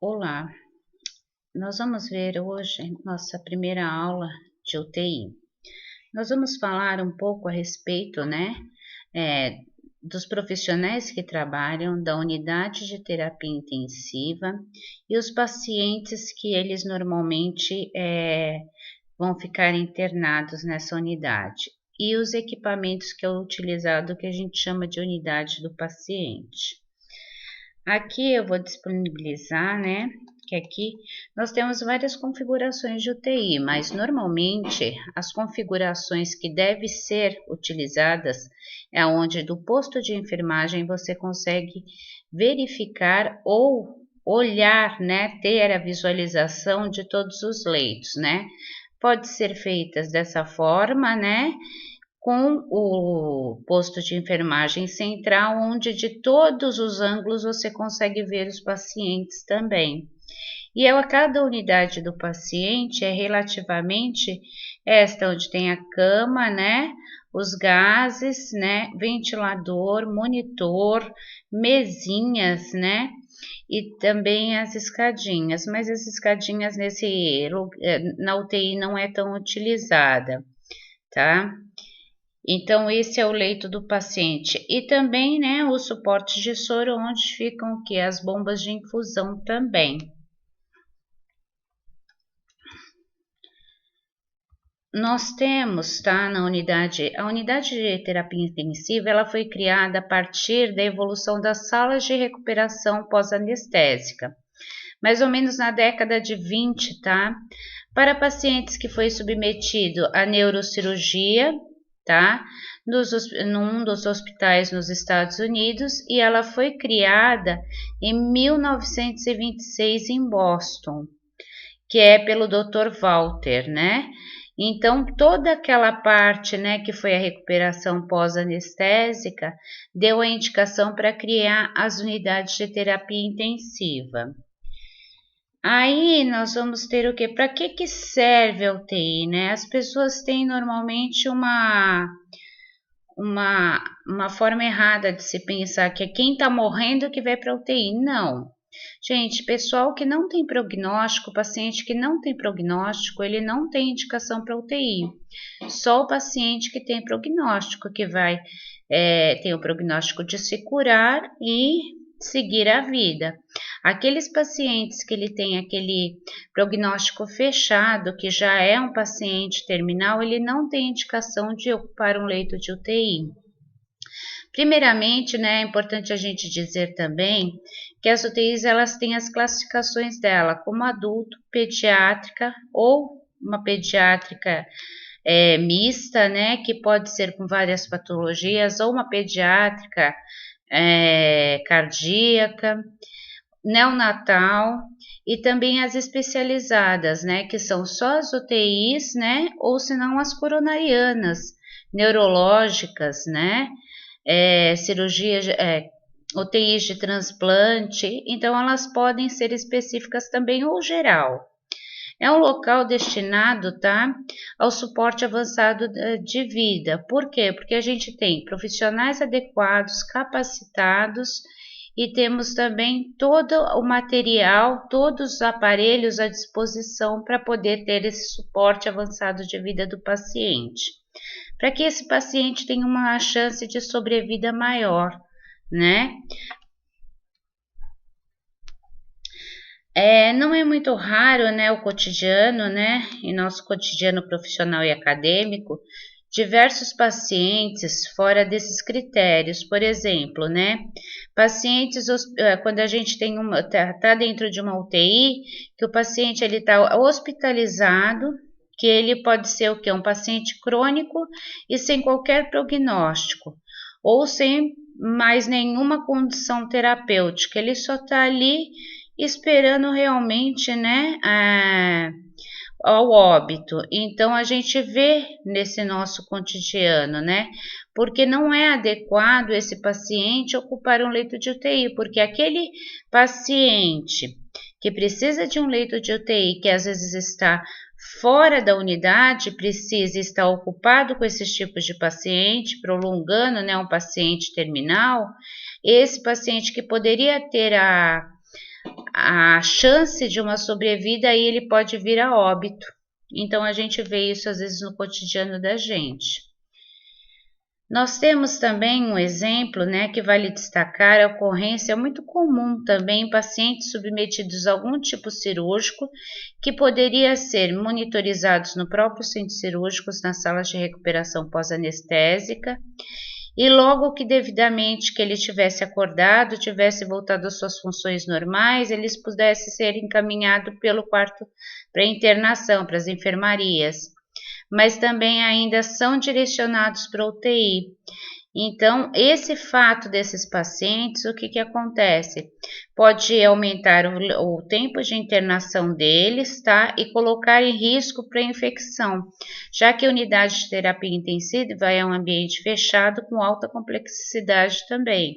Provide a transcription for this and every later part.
Olá, nós vamos ver hoje nossa primeira aula de UTI. Nós vamos falar um pouco a respeito, é, dos profissionais que trabalham da unidade de terapia intensiva e os pacientes que eles normalmente vão ficar internados nessa unidade e os equipamentos que é utilizado que a gente chama de unidade do paciente. Aqui eu vou disponibilizar, que aqui nós temos várias configurações de UTI, mas normalmente as configurações que devem ser utilizadas é onde do posto de enfermagem você consegue verificar ou olhar, ter a visualização de todos os leitos, Pode ser feitas dessa forma, com o posto de enfermagem central, onde de todos os ângulos você consegue ver os pacientes também. E a cada unidade do paciente é relativamente esta, onde tem a cama, os gases, ventilador, monitor, mesinhas, e também as escadinhas, mas as escadinhas na UTI não é tão utilizada, tá? Então, esse é o leito do paciente. E também, o suporte de soro, onde ficam o quê? As bombas de infusão também. Nós temos, a unidade de terapia intensiva, ela foi criada a partir da evolução das salas de recuperação pós-anestésica, mais ou menos na década de 20, Para pacientes que foi submetido a neurocirurgia, num dos hospitais nos Estados Unidos, e ela foi criada em 1926 em Boston, que é pelo Dr. Walter, Então, toda aquela parte, que foi a recuperação pós-anestésica, deu a indicação para criar as unidades de terapia intensiva. Aí, nós vamos ter o quê? Para que serve a UTI, As pessoas têm normalmente uma forma errada de se pensar que é quem está morrendo que vai para a UTI. Não. Gente, pessoal que não tem prognóstico, paciente que não tem prognóstico, ele não tem indicação para UTI. Só o paciente que tem prognóstico que vai ter o prognóstico de se curar e seguir a vida. Aqueles pacientes que ele tem aquele prognóstico fechado, que já é um paciente terminal, ele não tem indicação de ocupar um leito de UTI. Primeiramente, é importante a gente dizer também que as UTIs elas têm as classificações dela como adulto, pediátrica ou uma pediátrica mista, que pode ser com várias patologias, ou uma pediátrica cardíaca, neonatal e também as especializadas, que são só as UTIs, ou se não as coronarianas, neurológicas, cirurgias, UTIs de transplante, então elas podem ser específicas também ou geral. É um local destinado, ao suporte avançado de vida. Por quê? Porque a gente tem profissionais adequados, capacitados e temos também todo o material, todos os aparelhos à disposição para poder ter esse suporte avançado de vida do paciente. Para que esse paciente tenha uma chance de sobrevida maior, Não é muito raro, o cotidiano, em nosso cotidiano profissional e acadêmico, diversos pacientes fora desses critérios, por exemplo, pacientes, quando a gente tem tá dentro de uma UTI, que o paciente ele está hospitalizado, que ele pode ser o quê? Um paciente crônico e sem qualquer prognóstico, ou sem mais nenhuma condição terapêutica, ele só está ali esperando realmente, ao óbito. Então, a gente vê nesse nosso cotidiano, porque não é adequado esse paciente ocupar um leito de UTI, porque aquele paciente que precisa de um leito de UTI, que às vezes está fora da unidade, precisa estar ocupado com esses tipos de paciente, prolongando, um paciente terminal, esse paciente que poderia ter a chance de uma sobrevida, aí ele pode vir a óbito. Então, a gente vê isso às vezes no cotidiano da gente. Nós temos também um exemplo, né, que vale destacar, a ocorrência muito comum também em pacientes submetidos a algum tipo cirúrgico, que poderia ser monitorizados no próprio centro cirúrgico, nas salas de recuperação pós-anestésica, e logo que devidamente que ele tivesse acordado, tivesse voltado às suas funções normais, eles pudessem ser encaminhados pelo quarto para internação, para as enfermarias, mas também ainda são direcionados para UTI. Então, esse fato desses pacientes, o que acontece? Pode aumentar o tempo de internação deles, tá? E colocar em risco para infecção, já que a unidade de terapia intensiva é um ambiente fechado com alta complexidade também,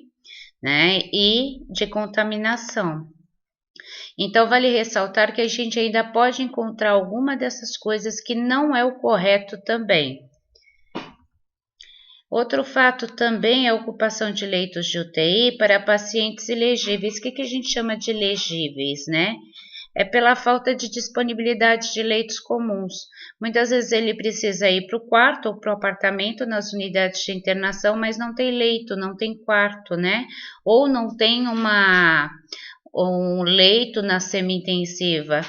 né? E de contaminação. Então, vale ressaltar que a gente ainda pode encontrar alguma dessas coisas que não é o correto também. Outro fato também é a ocupação de leitos de UTI para pacientes ilegíveis. O que a gente chama de ilegíveis, né? É pela falta de disponibilidade de leitos comuns. Muitas vezes ele precisa ir para o quarto ou para o apartamento nas unidades de internação, mas não tem leito, não tem quarto, né? Ou não tem um leito na semi-intensiva.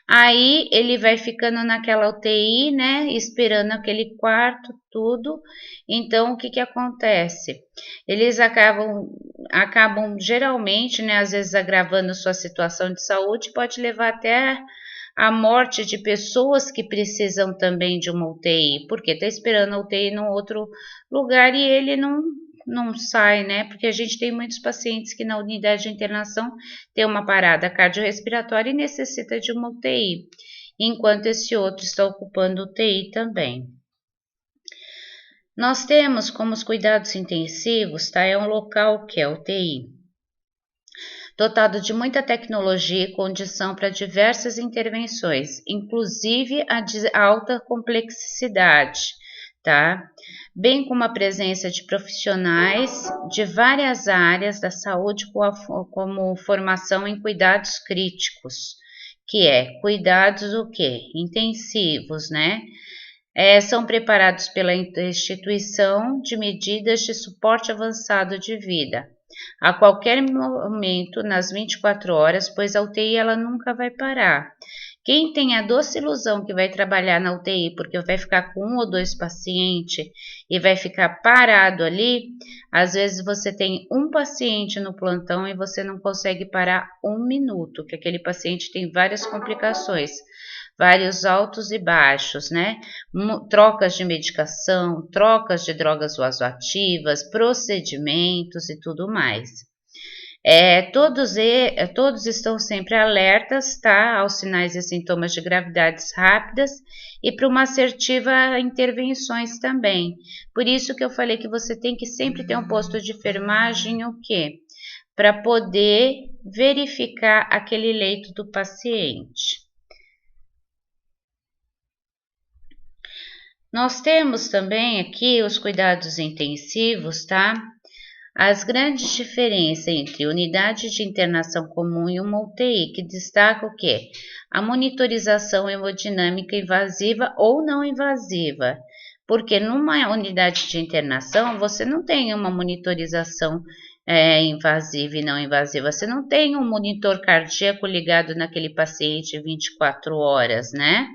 Aí ele vai ficando naquela UTI, né, esperando aquele quarto, tudo. Então, o que acontece? Eles acabam geralmente, né, às vezes agravando sua situação de saúde, pode levar até a morte de pessoas que precisam também de uma UTI, porque está esperando a UTI num outro lugar e ele não sai, né? Porque a gente tem muitos pacientes que na unidade de internação tem uma parada cardiorrespiratória e necessita de uma UTI, enquanto esse outro está ocupando UTI também. Nós temos como os cuidados intensivos, tá? É um local que é UTI, dotado de muita tecnologia e condição para diversas intervenções, inclusive a de alta complexidade, tá? Bem como a presença de profissionais de várias áreas da saúde, como formação em cuidados críticos, que é cuidados o quê? Intensivos, né? São preparados pela instituição de medidas de suporte avançado de vida, a qualquer momento, nas 24 horas, pois a UTI ela nunca vai parar. Quem tem a doce ilusão que vai trabalhar na UTI porque vai ficar com 1 ou 2 pacientes e vai ficar parado ali, às vezes você tem um paciente no plantão e você não consegue parar 1 minuto, que aquele paciente tem várias complicações, vários altos e baixos, né? Trocas de medicação, trocas de drogas vasoativas, procedimentos e tudo mais. Todos estão sempre alertas, tá, aos sinais e sintomas de gravidades rápidas e para uma assertiva intervenções também. Por isso que eu falei que você tem que sempre ter um posto de enfermagem, o quê? Para poder verificar aquele leito do paciente. Nós temos também aqui os cuidados intensivos, tá? As grandes diferenças entre unidade de internação comum e uma UTI, que destaca o quê? A monitorização hemodinâmica invasiva ou não invasiva, porque numa unidade de internação você não tem uma monitorização invasiva e não invasiva, você não tem um monitor cardíaco ligado naquele paciente 24 horas, né?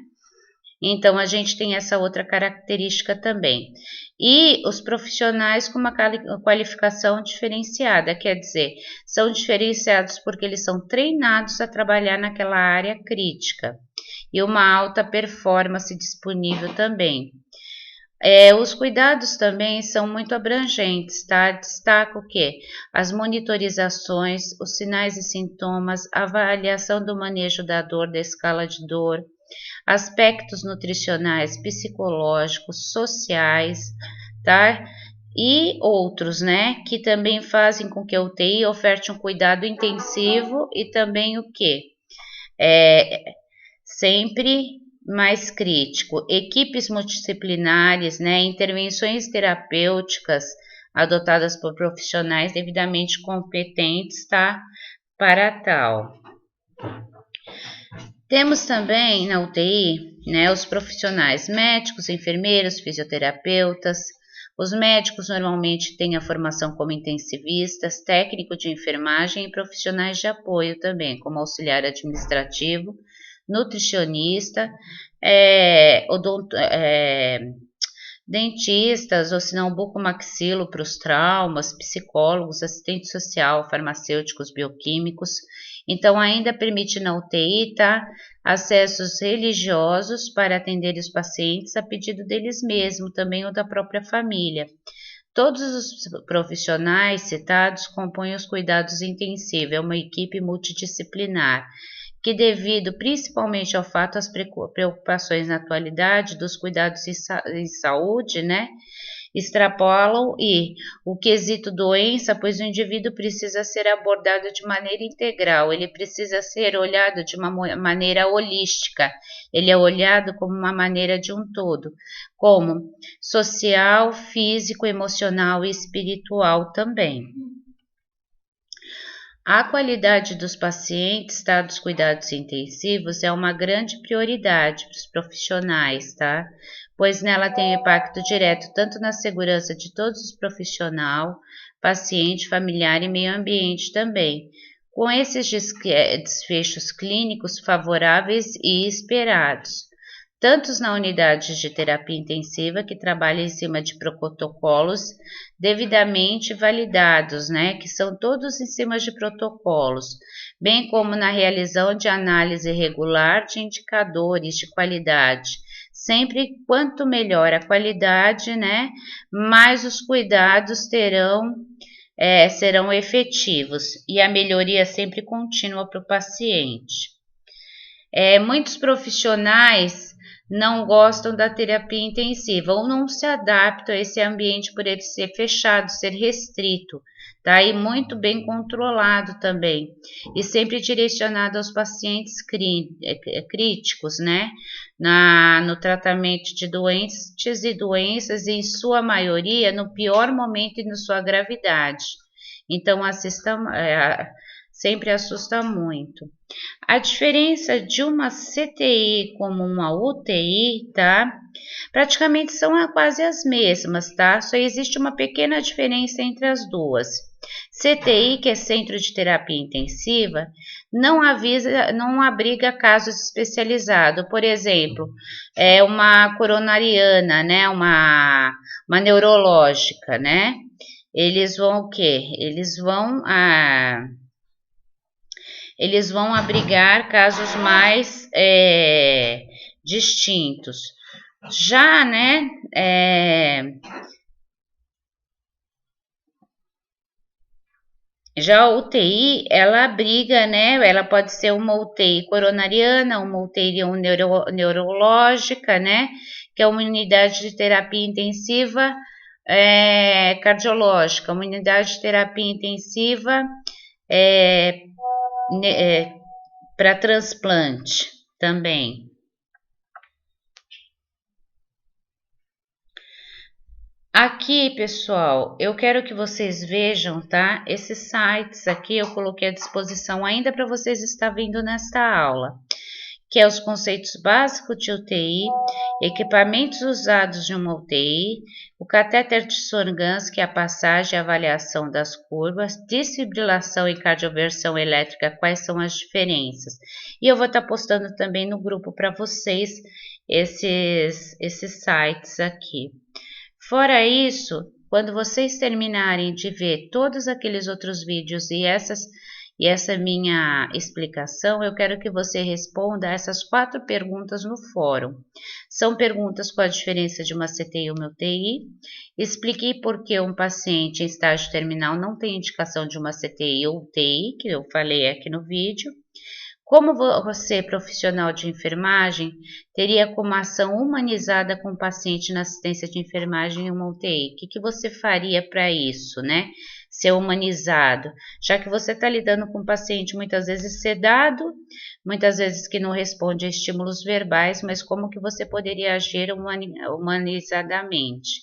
Então, a gente tem essa outra característica também. E os profissionais com uma qualificação diferenciada, quer dizer, são diferenciados porque eles são treinados a trabalhar naquela área crítica e uma alta performance disponível também. Os cuidados também são muito abrangentes, tá? Destaca o quê? As monitorizações, os sinais e sintomas, a avaliação do manejo da dor, da escala de dor, aspectos nutricionais, psicológicos, sociais, tá? E outros, né? Que também fazem com que a UTI oferte um cuidado intensivo e também o quê? Sempre mais crítico. Equipes multidisciplinares, né? Intervenções terapêuticas adotadas por profissionais devidamente competentes, tá? Para tal. Temos também na UTI, né, os profissionais médicos, enfermeiros, fisioterapeutas. Os médicos normalmente têm a formação como intensivistas, técnico de enfermagem e profissionais de apoio também, como auxiliar administrativo, nutricionista, dentistas, ou se não, bucomaxilo para os traumas, psicólogos, assistente social, farmacêuticos, bioquímicos. Então, ainda permite na UTI, tá, acessos religiosos para atender os pacientes a pedido deles mesmos, também ou da própria família. Todos os profissionais citados compõem os cuidados intensivos, é uma equipe multidisciplinar, que devido principalmente ao fato das preocupações na atualidade dos cuidados em saúde, né, extrapolam o quesito doença, pois o indivíduo precisa ser abordado de maneira integral, ele precisa ser olhado de uma maneira holística, ele é olhado como uma maneira de um todo, como social, físico, emocional e espiritual também. A qualidade dos pacientes, tá, dos cuidados intensivos, é uma grande prioridade para os profissionais, tá? Pois nela tem impacto direto tanto na segurança de todos os profissionais, paciente, familiar e meio ambiente também, com esses desfechos clínicos favoráveis e esperados, tanto na unidade de terapia intensiva, que trabalha em cima de protocolos devidamente validados, né, que são todos em cima de protocolos, bem como na realização de análise regular de indicadores de qualidade. Sempre quanto melhor a qualidade, né, mais os cuidados serão efetivos e a melhoria sempre contínua para o paciente. Muitos profissionais não gostam da terapia intensiva ou não se adaptam a esse ambiente por ele ser fechado, ser restrito, tá? E muito bem controlado também, e sempre direcionado aos pacientes críticos, né? No tratamento de doentes e doenças, em sua maioria, no pior momento e na sua gravidade. Então, sempre assusta muito. A diferença de uma CTI como uma UTI, tá? Praticamente são quase as mesmas, tá? Só existe uma pequena diferença entre as duas. CTI, que é Centro de Terapia Intensiva, não abriga casos especializados. Por exemplo, uma coronariana, né? Uma neurológica, né? Eles vão o quê? Eles vão abrigar casos mais distintos. Já, né, já a UTI, ela abriga, né, ela pode ser uma UTI coronariana, uma UTI neurológica, né, que é uma unidade de terapia intensiva cardiológica, uma unidade de terapia intensiva para transplante também. Aqui, pessoal, eu quero que vocês vejam, tá? Esses sites aqui eu coloquei à disposição ainda para vocês estar vendo nesta aula, que é os conceitos básicos de UTI, equipamentos usados de uma UTI, o catéter de Sor-Ganz, que é a passagem e avaliação das curvas, desfibrilação e cardioversão elétrica, quais são as diferenças. E eu vou estar postando também no grupo para vocês esses sites aqui. Fora isso, quando vocês terminarem de ver todos aqueles outros vídeos e essa minha explicação, eu quero que você responda essas 4 perguntas no fórum. São perguntas com a diferença de uma CTI e uma UTI. Expliquei por que um paciente em estágio terminal não tem indicação de uma CTI ou UTI, que eu falei aqui no vídeo. Como você, profissional de enfermagem, teria como ação humanizada com o paciente na assistência de enfermagem em uma UTI? O que você faria para isso, né? Ser humanizado, já que você está lidando com um paciente muitas vezes sedado, muitas vezes que não responde a estímulos verbais, mas como que você poderia agir humanizadamente?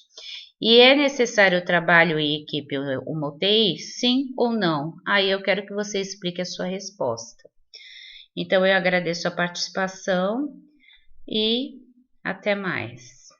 E é necessário trabalho em equipe uma UTI? Sim ou não? Aí eu quero que você explique a sua resposta. Então, eu agradeço a participação e até mais.